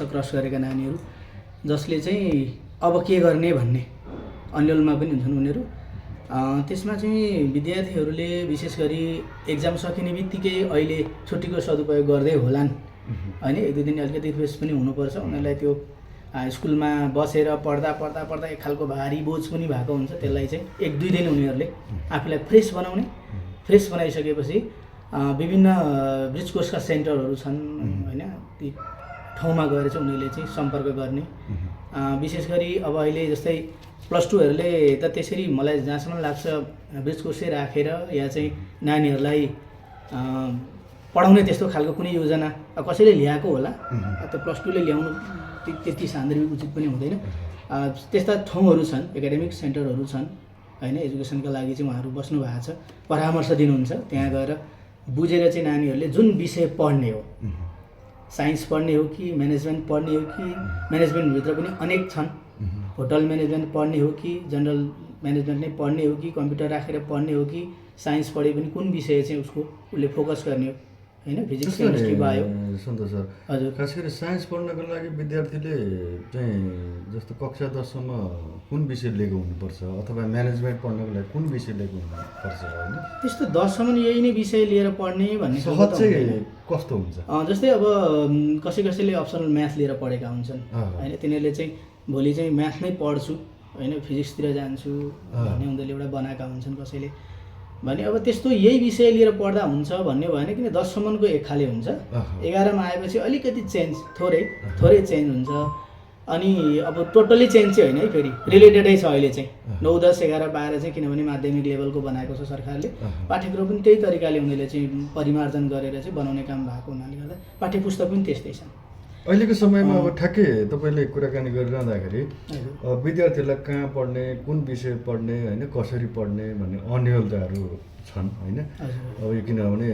Cross गरेका नानीहरू जसले चाहिँ अब के गर्ने भन्ने अन्यलमा पनि हुन्छन् उनीहरू। त्यसमा चाहिँ विद्यार्थीहरूले विशेष गरी एक्जाम सकिने बित्तिकै अहिले छुट्टीको सदुपयोग गर्दै होलान् हैन। एक दुई दिन अलिकति रिफ्रेस पनि हुनुपर्छ उनीहरूलाई। त्यो स्कुलमा बसेर पढ्दा एक खालको भारी बोझ पनि भएको हुन्छ। त्यसलाई चाहिँ एक दुई दिन उनीहरूले आफूलाई फ्रेस बनाउने, फ्रेस बनाइसकेपछि विभिन्न ब्रिज कोर्सका सेन्टरहरू छन् हैन, ती ठाउँमा गएर चाहिँ उनीहरूले चाहिँ सम्पर्क गर्ने। विशेष गरी अब अहिले जस्तै प्लस टूहरूले त त्यसरी मलाई जहाँसम्म लाग्छ ब्रिज कोर्सै राखेर या चाहिँ नानीहरूलाई पढाउने त्यस्तो खालको कुनै योजना कसैले ल्याएको होला। त प्लस टूले ल्याउनु त्यति सान्दर्भिक उचित पनि हुँदैन। त्यस्ता ठाउँहरू छन्, एकाडेमिक सेन्टरहरू छन् हैन। एजुकेसनका लागि चाहिँ उहाँहरू बस्नु भएको छ, परामर्श दिनुहुन्छ। त्यहाँ गएर बुझेर चाहिँ नानीहरूले जुन विषय पढ्ने हो, साइन्स पढ्ने हो कि म्यानेजमेन्ट पढ्ने हो कि म्यानेजमेन्टभित्र पनि अनेक छन्, होटल म्यानेजमेन्ट पढ्ने हो कि जनरल म्यानेजमेन्ट नै पढ्ने हो कि कम्प्युटर राखेर पढ्ने हो कि साइन्स पढे पनि कुन विषय चाहिँ उसले फोकस गर्ने हो हैन। Physics chemistry bio. Santosh sir, हजुर, खास गरी साइन्स पढ्नको लागि विद्यार्थीले चाहिँ जस्तो कक्षा 10 सम्म कुन विषय लिएको हुनुपर्छ अथवा म्यानेजमेन्ट पढ्नको लागि कुन विषय लिएको हुनुपर्छ हैन? त्यस्तो 10 सम्म यही नै विषय लिएर पढ्ने भन्ने सहज चाहिँ कस्तो हुन्छ? जस्तै अब कसैले अप्सनल म्याथ लिएर पढेका हुन्छन् हैन। तिनीहरूले चाहिँ भोलि चाहिँ म्याथ नै पढ्छु हैन, फिजिक्सतिर जान्छु भन्ने उनीहरूले एउटा बनाएका हुन्छन् कसैले भने। अब त्यस्तो यही विषय लिएर पढ्दा हुन्छ भन्ने भएन, किन 10 सम्मको एक खाले हुन्छ। 11 मा आएपछि अलिकति चेन्ज, थोरै चेन्ज हुन्छ। अनि अब टोटली चेन्ज चाहिँ होइन है, फेरि रिलेटेडै छ अहिले चाहिँ 9, 10, 11, 12 चाहिँ, किनभने माध्यमिक लेभलको बनाएको छ सरकारले। पाठ्यक्रम पनि त्यही तरिकाले उनीहरूले चाहिँ परिमार्जन गरेर चाहिँ बनाउने काम भएको हुनाले गर्दा पाठ्यपुस्तक पनि त्यस्तै छन्। अहिलेको समयमा अब ठ्याक्कै तपाईँले कुराकानी गरिरहँदाखेरि विद्यार्थीहरूलाई कहाँ पढ्ने, कुन विषय पढ्ने होइन, कसरी पढ्ने भन्ने अन्यलताहरू छन् होइन। अब यो किनभने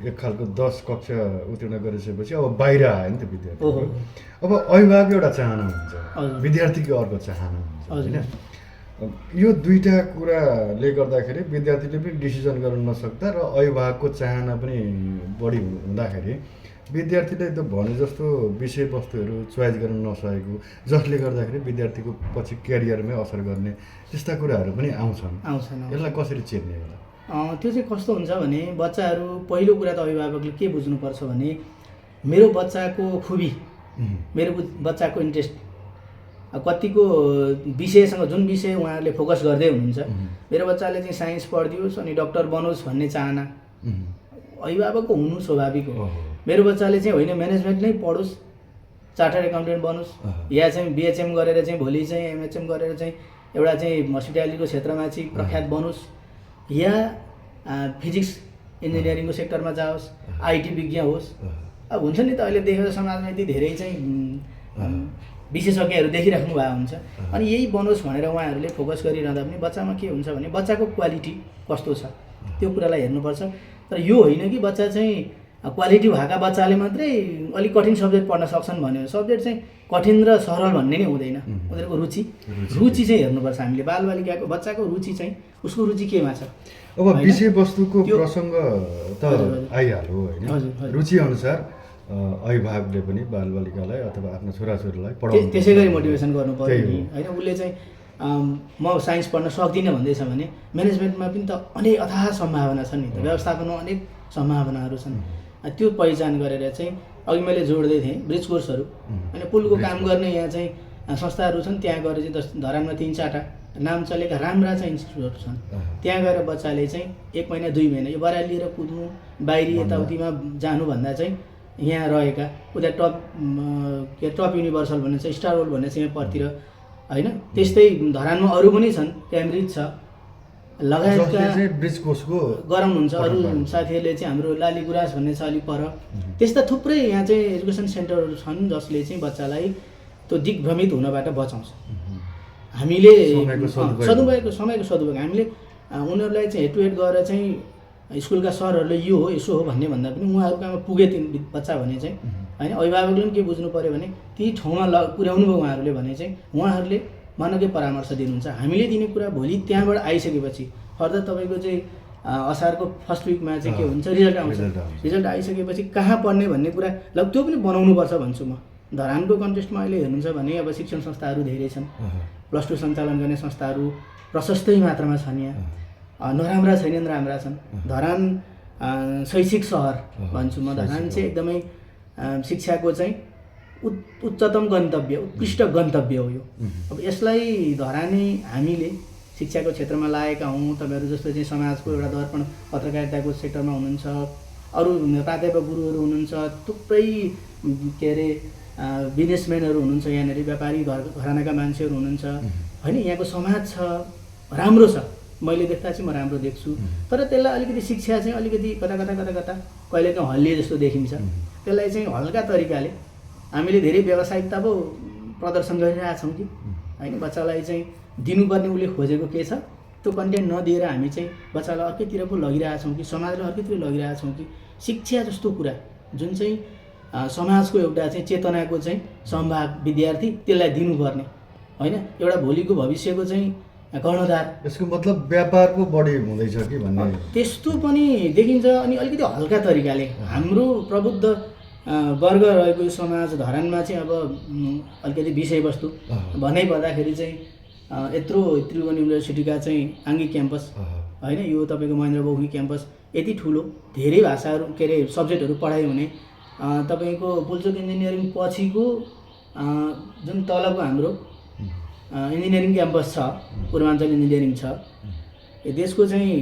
एक खालको 10 कक्षा उत्तीर्ण गरिसकेपछि अब बाहिर आयो नि त विद्यार्थी। अब अभिभावक एउटा चाहना हुन्छ, विद्यार्थीको अर्को चाहना हुन्छ होइन। यो दुईटा कुराले गर्दाखेरि विद्यार्थीले पनि डिसिजन गर्न नसक्दा र अभिभावकको चाहना पनि बढी हुँदाखेरि विद्यार्थीले त भने जस्तो विषयवस्तुहरू चोइस गर्न नसकेको, जसले गर्दाखेरि विद्यार्थीको पछि क्यारियरमै असर गर्ने त्यस्ता कुराहरू पनि आउँछन्। यसलाई कसरी चेप्ने होला? त्यो चाहिँ कस्तो हुन्छ भने बच्चाहरू, पहिलो कुरा त अभिभावकले के बुझ्नुपर्छ भने मेरो बच्चाको खुबी, मेरो बच्चाको इन्ट्रेस्ट, कतिको विषयसँग जुन विषय उहाँहरूले फोकस गर्दै हुनुहुन्छ। मेरो बच्चाले चाहिँ साइन्स पढिदियोस् अनि डक्टर बनोस् भन्ने चाहना अभिभावकको हुनु स्वाभाविक हो। मेरो बच्चाले चाहिँ होइन म्यानेजमेन्ट नै पढोस्, चार्टर्ड एकाउन्टेन्ट बनोस्, या चाहिँ बिएचएम गरेर चाहिँ भोलि चाहिँ एमएचएम गरेर चाहिँ एउटा चाहिँ हस्पिटालिटीको क्षेत्रमा चाहिँ प्रख्यात बनोस्, या फिजिक्स इन्जिनियरिङको सेक्टरमा जाओस्, आइटी विज्ञ होस्। अब हुन्छ नि त अहिले देखेर समाजमा यति धेरै चाहिँ विशेषज्ञहरू देखिराख्नु भएको हुन्छ। अनि यही बनोस् भनेर उहाँहरूले फोकस गरिरहँदा पनि बच्चामा के हुन्छ भने बच्चाको क्वालिटी कस्तो छ त्यो कुरालाई हेर्नुपर्छ। तर यो होइन कि बच्चा चाहिँ क्वालिटी भएका बच्चाले मात्रै अलिक कठिन सब्जेक्ट पढ्न सक्छन् भन्यो। सब्जेक्ट चाहिँ कठिन र सरल भन्ने नै हुँदैन, उनीहरूको रुचि चाहिँ हेर्नुपर्छ हामीले। बालबालिकाको बच्चाको रुचि चाहिँ उसको रुचि केमा छ। अब विषयवस्तुको प्रसङ्ग त आइहाल्यो होइन, रुचि अनुसार अभिभावकले पनि बालबालिकालाई अथवा आफ्नो छोराछोरीलाई पढाउनु त्यसै गरी मोटिभेसन गर्नु पर्यो नि होइन। उसले चाहिँ म साइन्स पढ्न सक्दिनँ भन्दैछ भने म्यानेजमेन्टमा पनि त अनेक अथाह सम्भावना छन् नि त, व्यवस्थापनमा अनेक सम्भावनाहरू छन्। त्यो पहिचान गरेर चाहिँ अघि मैले जोड्दै थिएँ ब्रिज कोर्सहरू होइन, पुलको काम गर्ने यहाँ चाहिँ संस्थाहरू छन्। त्यहाँ गएर चाहिँ धरानमा 3-4टा नाम चलेका राम्रा चाहिँ इन्स्टिट्युटहरू छन्। त्यहाँ गएर बच्चाले चाहिँ 1 महिना 2 महिना यो बराल लिएर कुद्नु, बाहिरी यताउतिमा जानुभन्दा चाहिँ यहाँ रहेका उता टप युनिभर्सल भन्ने छ, स्टार वर्ल्ड भन्ने छ यहाँ परतिर होइन। त्यस्तै धरानमा अरू पनि छन्, क्याम्ब्रिज छ लगायतका ब्रिज कोर्सको गराउनुहुन्छ। अरू साथीहरूले चाहिँ हाम्रो लालीगुराँस भन्ने छ अलिक पर। त्यस्ता थुप्रै यहाँ चाहिँ एजुकेसन सेन्टरहरू छन् जसले चाहिँ बच्चालाई त्यो दिग्भ्रमित हुनबाट बचाउँछ। हामीले समयको सदुपयोग हामीले उनीहरूलाई चाहिँ हेड टु हेड गरेर चाहिँ स्कुलका सरहरूले यो हो यसो हो भन्ने भन्दा पनि उहाँहरूकोमा पुगे बच्चा भने चाहिँ होइन, अभिभावकले पनि के बुझ्नु पऱ्यो भने ती ठाउँमा पुर्याउनु भयो उहाँहरूले भने चाहिँ उहाँहरूले मानवीय परामर्श दिनुहुन्छ। हामीले दिने कुरा भोलि त्यहाँबाट आइसकेपछि फर्दर तपाईँको चाहिँ असारको फर्स्ट विकमा चाहिँ के हुन्छ, रिजल्ट आउँछ। रिजल्ट आइसकेपछि कहाँ पढ्ने भन्ने कुरा ल त्यो पनि बनाउनुपर्छ भन्छु म धरानको कन्टेस्टमा अहिले हेर्नुहुन्छ भने अब शिक्षण संस्थाहरू धेरै छन्, +2 सञ्चालन गर्ने संस्थाहरू प्रशस्तै मात्रामा छन्। यहाँ नराम्रा छैनन्, राम्रा छन्। धरान शैक्षिक सहर भन्छु म। धरान चाहिँ एकदमै शिक्षाको चाहिँ उच्चतम गन्तव्य, उत्कृष्ट गन्तव्य हो यो। अब यसलाई धरानी हामीले शिक्षाको क्षेत्रमा लागेका हौँ। तपाईँहरू जस्तो चाहिँ समाजको एउटा दर्पण पत्रकारिताको सेक्टरमा हुनुहुन्छ, अरू प्राध्यापक गुरुहरू हुनुहुन्छ, थुप्रै के अरे बिजनेसम्यानहरू हुनुहुन्छ, यहाँनिर व्यापारी घरानाका मान्छेहरू हुनुहुन्छ होइन। यहाँको समाज छ, राम्रो छ, मैले देख्दा चाहिँ म राम्रो देख्छु। तर त्यसलाई अलिकति शिक्षा चाहिँ अलिकति कता कहिलेकाहीँ हल्लिए जस्तो देखिन्छ। त्यसलाई चाहिँ हल्का तरिकाले हामीले धेरै व्यावसायिकता पो प्रदर्शन गरिरहेछौँ कि होइन। बच्चालाई चाहिँ दिनुपर्ने उसले खोजेको के छ त्यो कन्टेन्ट नदिएर हामी चाहिँ बच्चालाई अर्कैतिर पो लगिरहेछौँ कि समाजलाई अर्कैतिर लगिरहेछौँ कि शिक्षा जस्तो कुरा जुन चाहिँ समाजको एउटा चाहिँ चेतनाको चाहिँ सम्भाग विद्यार्थी त्यसलाई दिनुपर्ने होइन। एउटा भोलिको भविष्यको चाहिँ कर्णधार। यसको मतलब व्यापार पो बढी हुँदैछ कि भन्ने त्यस्तो पनि देखिन्छ। अनि अलिकति हल्का तरिकाले हाम्रो प्रबुद्ध वर्ग रहेको समाज धरानमा चाहिँ अब अलिकति विषयवस्तु भन्नै पर्दाखेरि चाहिँ यत्रो त्रिभुवन युनिभर्सिटीका चाहिँ आङ्गिक क्याम्पस होइन, यो तपाईँको महेन्द्र बौखी क्याम्पस यति ठुलो, धेरै भाषाहरू के अरे सब्जेक्टहरू पढाइ हुने, तपाईँको पुल्चोक इन्जिनियरिङ पछिको जुन तलको हाम्रो इन्जिनियरिङ क्याम्पस छ, पूर्वाञ्चल इन्जिनियरिङ छ, यो देशको चाहिँ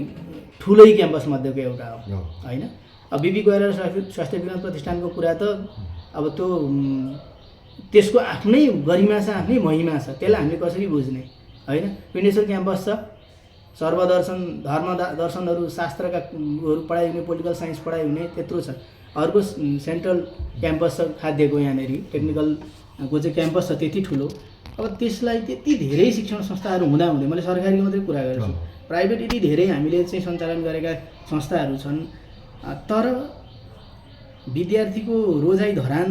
ठुलै क्याम्पस मध्येको एउटा हो होइन। अब बिबी कोइराला स्वास्थ्य विज्ञान प्रतिष्ठानको कुरा त अब त्यो त्यसको आफ्नै गरिमा छ, आफ्नै महिमा छ, त्यसलाई हामीले कसरी बुझ्ने होइन। पिण्डेश्वर क्याम्पस छ, सर्वदर्शन धर्म दर्शनहरू शास्त्रकाहरू पढाइ हुने, पोलिटिकल साइन्स पढाइ हुने त्यत्रो छ। अर्को सेन्ट्रल क्याम्पस छ खाद्यको, यहाँनिर टेक्निकलको चाहिँ क्याम्पस छ त्यति ठुलो। अब त्यसलाई त्यति धेरै शिक्षण संस्थाहरू हुँदाहुँदै, मैले सरकारीको मात्रै कुरा गर्छु, प्राइभेट यति धेरै हामीले चाहिँ सञ्चालन गरेका संस्थाहरू छन्, तर विद्यार्थीको रोजाइ धरान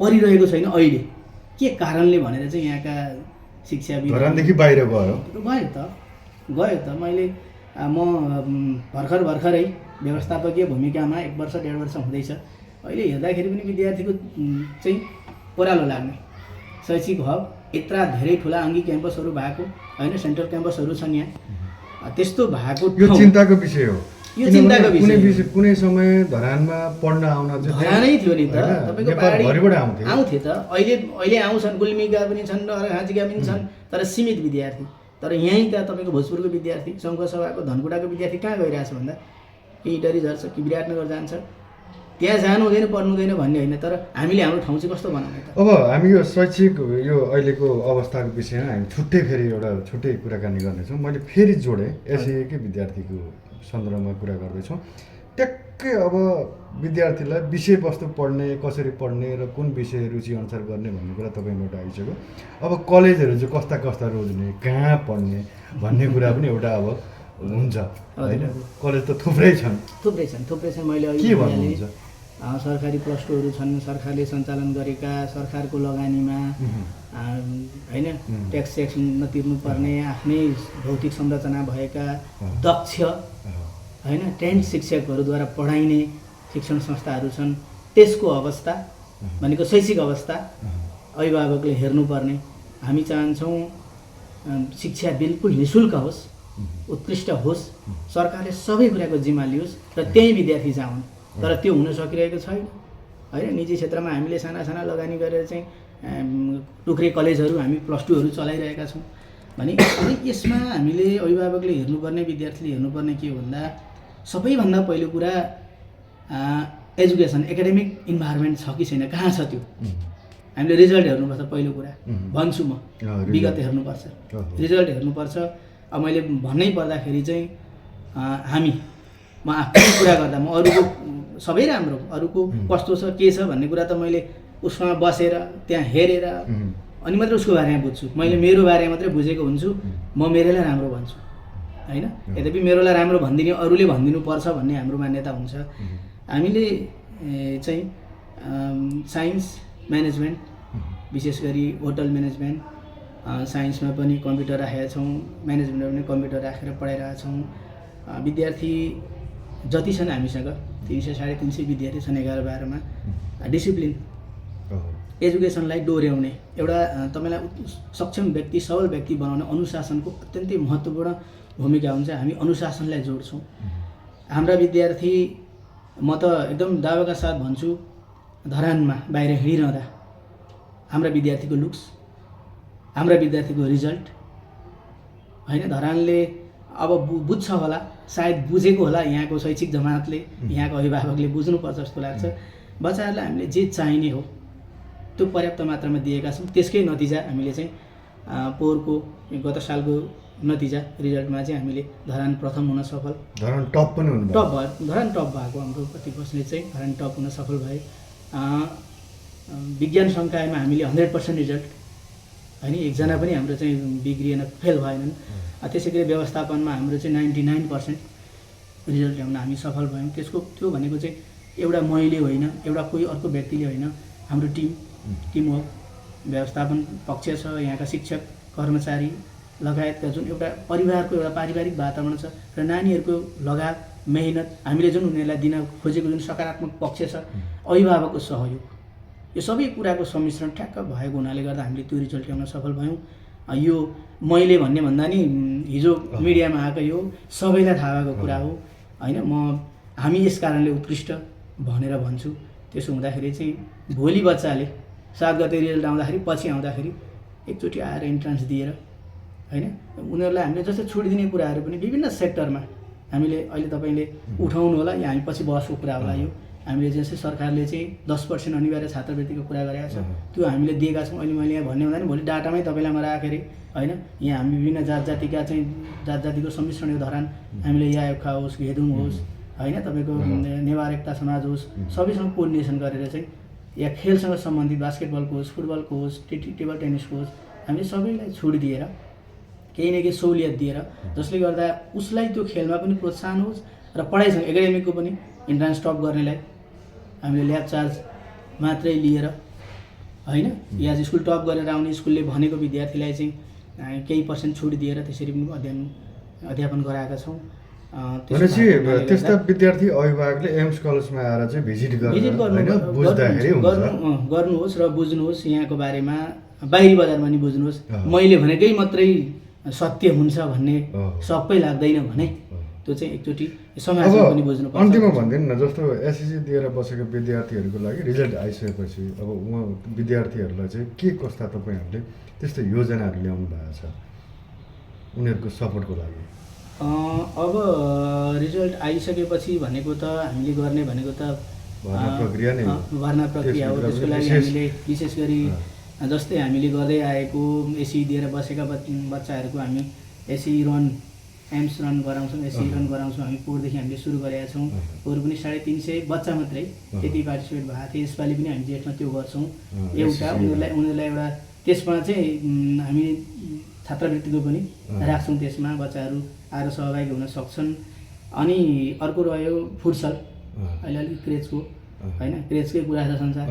परिरहेको छैन अहिले। के कारणले भनेर चाहिँ यहाँका शिक्षा धरानदेखि बाहिर गयो त मैले म भर्खरै व्यवस्थापकीय भूमिकामा 1 वर्ष 1.5 वर्ष हुँदैछ। अहिले हेर्दाखेरि पनि विद्यार्थीको चाहिँ ओह्रालो लाग्ने शैक्षिक हब यत्रा धेरै ठुला अङ्गी क्याम्पसहरू भएको होइन, सेन्ट्रल क्याम्पसहरू छन् यहाँ, त्यस्तो भएको यो चिन्ताको विषय हो। यो चिन्ताको विषय कुनै समय धरानमा पढ्न आउन चाहिँ धरानै थियो नि त, तपाईँको नेपालभरिबाट आउँथे त। अहिले आउँछन्, गुल्मीका पनि छन्, अर्घाँचीका पनि छन्, तर सीमित विद्यार्थी। तर यहीँका तपाईँको भोजपुरको विद्यार्थी, सङ्घसभाको धनकुटाको विद्यार्थी कहाँ गइरहेछ भन्दा कि इटरी झर्छ कि विराटनगर जान्छ, त्यहाँ जानु हुँदैन पढ्नु हुँदैन भन्ने होइन। तर हामीले हाम्रो ठाउँ चाहिँ कस्तो बनाउने त। अब हामी यो शैक्षिक यो अहिलेको अवस्थाको विषयमा हामी छुट्टै कुराकानी गर्नेछौँ। मैले फेरि जोडेँ एसएकै विद्यार्थीको सन्दर्भमा कुरा गर्दैछौँ। ट्याक्कै अब विद्यार्थीलाई विषयवस्तु पढ्ने, कसरी पढ्ने र कुन विषय रुचि अनुसार गर्ने भन्ने कुरा तपाईँबाट आइसक्यो। अब कलेजहरू चाहिँ कस्ता रोज्ने, कहाँ पढ्ने भन्ने कुरा पनि एउटा अब हुन्छ होइन। कलेज त थुप्रै छन्। मैले के भन्नुहुन्छ? सरकारी +2हरू छन्, सरकारले सञ्चालन गरेका, सरकारको लगानीमा होइन, ट्याक्स नतिर्नुपर्ने, आफ्नै भौतिक संरचना भएका दक्ष होइन ट्रेन्ड शिक्षकहरूद्वारा पढाइने शिक्षण संस्थाहरू छन्। त्यसको अवस्था भनेको शैक्षिक अवस्था अभिभावकले हेर्नुपर्ने। हामी चाहन्छौँ शिक्षा बिल्कुल निःशुल्क होस्, उत्कृष्ट होस्, सरकारले सबै कुराको जिम्मा लियोस् र त्यही विद्यार्थी जाउन्। तर त्यो हुन सकिरहेको छैन होइन। निजी क्षेत्रमा हामीले साना लगानी गरेर चाहिँ टुक्रे कलेजहरू हामी +2हरू चलाइरहेका छौँ भने यसमा हामीले अभिभावकले हेर्नुपर्ने, विद्यार्थीले हेर्नुपर्ने के हो भन्दा सबैभन्दा पहिलो कुरा एजुकेसन एकाडेमिक इन्भाइरोमेन्ट छ कि छैन, कहाँ छ त्यो हामीले रिजल्ट हेर्नुपर्छ। पहिलो कुरा भन्छु म, विगत हेर्नुपर्छ, रिजल्ट हेर्नुपर्छ। अब मैले भन्नै पर्दाखेरि चाहिँ म आफ्नो कुरा गर्दा म अरूको सबै राम्रो, अरूको कस्तो छ के छ भन्ने कुरा त मैले उसमा बसेर त्यहाँ हेरेर अनि मात्रै उसको बारेमा बुझ्छु। मैले मेरो बारेमा मात्रै बुझेको हुन्छु, म मेरैलाई राम्रो भन्छु होइन। यद्यपि मेरोलाई राम्रो भनिदिने अरूले भनिदिनुपर्छ भन्ने हाम्रो मान्यता हुन्छ। हामीले चाहिँ साइन्स म्यानेजमेन्ट, विशेष गरी होटल म्यानेजमेन्ट, साइन्समा पनि कम्प्युटर राखेका छौँ, म्यानेजमेन्टमा पनि कम्प्युटर राखेर पढाइरहेका छौँ। विद्यार्थी जति छन् हामीसँग 300-350 विद्यार्थी छन् 11-12मा। डिसिप्लिन एजुकेसनलाई डोर्याउने एउटा तपाईँलाई सक्षम व्यक्ति सबल व्यक्ति बनाउने अनुशासनको अत्यन्तै महत्त्वपूर्ण भूमिका हुन्छ। हामी अनुशासनलाई जोड्छौँ। हाम्रा विद्यार्थी म त एकदम दावाका साथ भन्छु धरानमा बाहिर हिँडिरहँदा हाम्रा विद्यार्थीको लुक्स, हाम्रा विद्यार्थीको रिजल्ट होइन, धरानले अब बुझ्छ होला, सायद बुझेको होला, यहाँको शैक्षिक जमातले, यहाँको अभिभावकले बुझ्नुपर्छ जस्तो लाग्छ। बच्चाहरूलाई हामीले जे चाहिने हो त्यो पर्याप्त मात्रामा दिएका छौँ। त्यसकै नतिजा हामीले चाहिँ पोहोरको गत सालको नतिजा रिजल्टमा चाहिँ हामीले धरान प्रथम हुन सफल, धरान टप पनि हुनु टप भयो, धरान टप भएको हाम्रो प्रतिपक्षले चाहिँ धरान टप हुन सफल भए। विज्ञान सङ्कायमा हामीले 100% रिजल्ट होइन, एकजना पनि हाम्रो चाहिँ बिग्रिएन, फेल भएनन्। त्यसै गरी व्यवस्थापनमा हाम्रो चाहिँ 99% रिजल्ट ल्याउन हामी सफल भयौँ। त्यो भनेको चाहिँ एउटा मैले होइन, एउटा कोही अर्को व्यक्तिले होइन, हाम्रो टिमवर्क, व्यवस्थापन पक्ष छ, यहाँका शिक्षक कर्मचारी लगायतका जुन एउटा परिवारको एउटा पारिवारिक वातावरण छ र नानीहरूको लगाव मेहनत, हामीले जुन उनीहरूलाई दिन खोजेको जुन सकारात्मक पक्ष छ, अभिभावकको सहयोग, यो सबै कुराको सम्मिश्रण ठ्याक्क भएको हुनाले गर्दा हामीले त्यो रिजल्ट ल्याउन सफल भयौँ। यो मैले भन्ने भन्दा नि हिजो मिडियामा आएको यो सबैलाई थाहा भएको कुरा हो होइन। हामी यस कारणले उत्कृष्ट भनेर भन्छु। त्यसो हुँदाखेरि चाहिँ भोलि बच्चाले 7 गते रिजल्ट आउँदाखेरि पछि आउँदाखेरि एकचोटि आएर इन्ट्रान्स दिएर होइन, उनीहरूलाई हामीले जस्तो छुट दिने कुराहरू पनि विभिन्न सेक्टरमा हामीले अहिले तपाईँले उठाउनु होला, या हामी पछि बहसको कुरा होला। यो हामीले जस्तै सरकारले चाहिँ 10% अनिवार्य छात्रवृत्तिको कुरा गरेको छ, त्यो हामीले दिएका छौँ। अहिले मैले यहाँ भन्ने हुँदा नि भोलि डाटामै तपाईँलाई म राखेँ होइन, यहाँ हामी विभिन्न जातजातिको सम्मिश्रण यो धरान, हामीले यायुखा होस्, घेदुङ होस् होइन, तपाईँको नेवार एकता समाज होस्, सबैसँग कोअर्डिनेसन गरेर चाहिँ या खेलसँग सम्बन्धित बास्केटबलको होस्, फुटबलको होस्, टेबल टेनिसको होस्, हामीले सबैलाई छुट दिएर केही न केही सहुलियत दिएर जसले गर्दा उसलाई त्यो खेलमा पनि प्रोत्साहन होस् र पढाइसँग एकाडेमिकको पनि इन्ट्रान्स टप गर्नेलाई हामीले ल्याब चार्ज मात्रै लिएर होइन, या स्कुल टप गरेर आउने स्कुलले भनेको विद्यार्थीलाई चाहिँ केही पर्सेन्ट छुट दिएर त्यसरी पनि अध्यापन गराएका छौँ। भनेपछि त्यस्ता विद्यार्थी अभिभावकले एम्स कलेजमा आएर चाहिँ भिजिट गर्नुहोस् र बुझ्नुहोस्, यहाँको बारेमा बाहिरी बजारमा नि बुझ्नुहोस्। मैले भनेकै मात्रै सत्य हुन्छ भन्ने सबै लाग्दैन भने त्यो चाहिँ एकचोटि समाजमा पनि बुझ्नुपर्छ। अन्तिममा भन्दैन न, जस्तो एसएससी दिएर बसेको विद्यार्थीहरूको लागि रिजल्ट आइसकेपछि अब उहाँ विद्यार्थीहरूलाई चाहिँ के कस्ता तपाईँहरूले त्यस्तो योजनाहरू ल्याउनु भएको छ उनीहरूको सपोर्टको लागि? अब रिजल्ट आइसकेपछि भनेको त हामीले गर्ने भनेको त भर्ना प्रक्रिया हो। त्यसको लागि हामीले विशेष गरी जस्तै हामीले गर्दै आएको एसी दिएर बसेका बच्चाहरूको हामी एसी रन, एम्स रन गराउँछौँ, एसी रन गराउँछौँ। हामी पोहोरदेखि हामीले सुरु गरेका छौँ। पोहोर पनि 350 बच्चा मात्रै त्यति पार्टिसिपेट भएको थियो। यसपालि पनि हामी जेठमा त्यो गर्छौँ। एउटा उनीहरूलाई एउटा त्यसमा चाहिँ हामी छात्रवृत्तिको पनि राख्छौँ, त्यसमा बच्चाहरू आएर सहभागी हुन सक्छन्। अनि अर्को रह्यो फुटसल, अहिले अलिक क्रेजको होइन, क्रेजकै कुरा छ संसार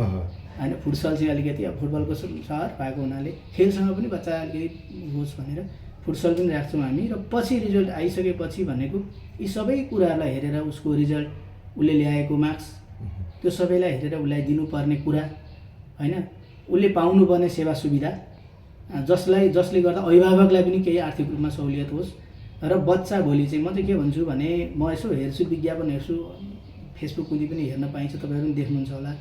होइन, फुटसल चाहिँ अलिकति अब फुटबलको सहर भएको हुनाले खेलसँग पनि बच्चा अलिकति होस् भनेर फुटसल पनि राख्छौँ हामी। र पछि रिजल्ट आइसकेपछि भनेको यी सबै कुराहरूलाई हेरेर उसको रिजल्ट, उसले ल्याएको मार्क्स, त्यो सबैलाई हेरेर उसलाई दिनुपर्ने कुरा होइन, उसले पाउनुपर्ने सेवा सुविधा, जसले गर्दा अभिभावकलाई पनि केही आर्थिक रूपमा सहुलियत होस्। र बच्चा भोलि चाहिँ म चाहिँ के भन्छु भने, म यसो हेर्छु, विज्ञापन हेर्छु, फेसबुक कुनै पनि हेर्न पाइन्छ, तपाईँहरू पनि देख्नुहुन्छ होला,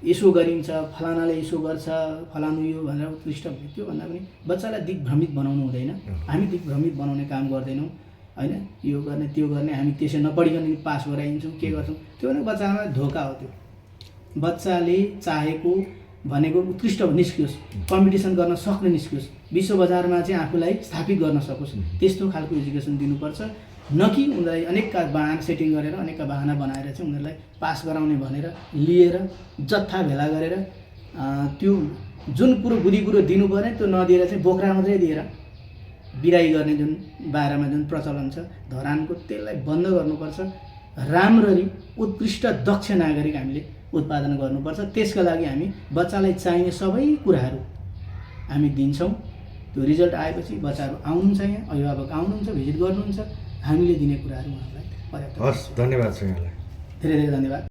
यसो गरिन्छ, फलानाले यसो गर्छ, फलानु यो भनेर उत्कृष्ट भयो। त्यो भन्दा पनि बच्चालाई दिग्भ्रमित बनाउनु हुँदैन। हामी दिग्भ्रमित बनाउने काम गर्दैनौँ होइन, यो गर्ने त्यो गर्ने, हामी त्यसै नपढिकन पास गराइदिन्छौँ, के गर्छौँ, त्यो भने बच्चालाई धोका हो। त्यो बच्चाले चाहेको भनेको उत्कृष्ट निस्कियोस्, कम्पिटिसन गर्न सक्ने निस्कियोस्, विश्व बजारमा चाहिँ आफूलाई स्थापित गर्न सकोस्, त्यस्तो खालको एजुकेसन दिनुपर्छ। न कि उनीहरूलाई अनेकका बाहना सेटिङ गरेर, अनेकका बाहना बनाएर चाहिँ उनीहरूलाई पास गराउने भनेर लिएर जत्था भेला गरेर त्यो जुन बुद्धि कुरो दिनुपर्ने त्यो नदिएर चाहिँ बोक्रा मात्रै दिएर बिराई गर्ने जुन बारेमा जुन प्रचलन छ धरानको, त्यसलाई बन्द गर्नुपर्छ। राम्ररी उत्कृष्ट दक्ष नागरिक हामीले उत्पादन गर्नुपर्छ। त्यसका लागि हामी बच्चालाई चाहिने सबै कुराहरू हामी दिन्छौँ। त्यो रिजल्ट आएपछि बच्चाहरू आउनुहुन्छ, यहाँ अभिभावक आउनुहुन्छ, भिजिट गर्नुहुन्छ, हामीले दिने कुराहरू उहाँहरूलाई पर्याप्त। हस्, धन्यवाद छ यहाँलाई, धेरै धेरै धन्यवाद।